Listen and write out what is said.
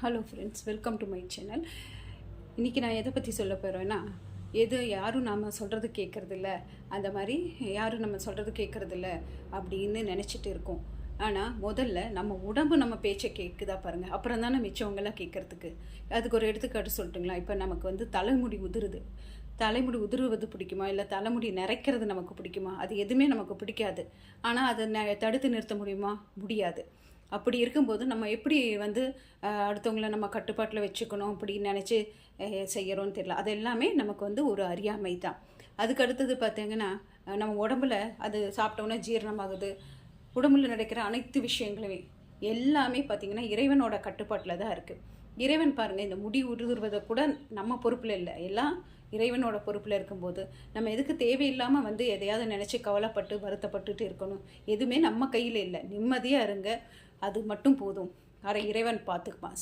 Hello friends, welcome to my channel. இன்றைக்கி நான் எதை பற்றி சொல்ல போகிறேன்னா, யாரும் நாம் சொல்கிறது கேட்குறதில்ல, அந்த மாதிரி யாரும் நம்ம சொல்கிறது கேட்குறதில்ல அப்படின்னு நினச்சிட்டு இருக்கோம். ஆனால் முதல்ல நம்ம உடம்பு நம்ம பேச்சை கேட்குதா பாருங்கள், அப்புறம் தானே மிச்சவங்களாம் கேட்குறதுக்கு. அதுக்கு ஒரு எடுத்துக்காட்டு சொல்லட்டுங்களா? இப்போ நமக்கு தலைமுடி உதிருது. தலைமுடி உதிருவது பிடிக்குமா, இல்லை தலைமுடி நிறைக்கிறது நமக்கு பிடிக்குமா? அது எதுவுமே நமக்கு பிடிக்காது. ஆனால் அதை தடுத்து நிறுத்த முடியுமா? முடியாது. அப்படி இருக்கும்போது நம்ம எப்படி அடுத்தவங்கள நம்ம கட்டுப்பாட்டில் வச்சுக்கணும் அப்படின்னு நினச்சி செய்கிறோன்னு தெரியல. அது எல்லாமே நமக்கு ஒரு அறியாமை தான். அதுக்கு அடுத்தது பார்த்திங்கன்னா, நம்ம உடம்புல அது சாப்பிட்டோன்னே ஜீரணமாகுது. உடம்புல நடக்கிற அனைத்து விஷயங்களுமே எல்லாமே பார்த்திங்கன்னா இறைவனோட கட்டுப்பாட்டில் தான் இருக்குது. இறைவன் பாருங்கள், இந்த முடி உருதுருவதை கூட நம்ம பொறுப்பில் இல்லை, எல்லாம் இறைவனோட பொறுப்பில் இருக்கும்போது நம்ம எதுக்கு தேவையில்லாமல் எதையாவது நினச்சி கவலைப்பட்டு வருத்தப்பட்டுட்டு இருக்கணும்? எதுவுமே நம்ம கையில் இல்லை. நிம்மதியாக இருங்க, அது மட்டும் போதும். இறைவன் பார்த்துக்குப்பான்.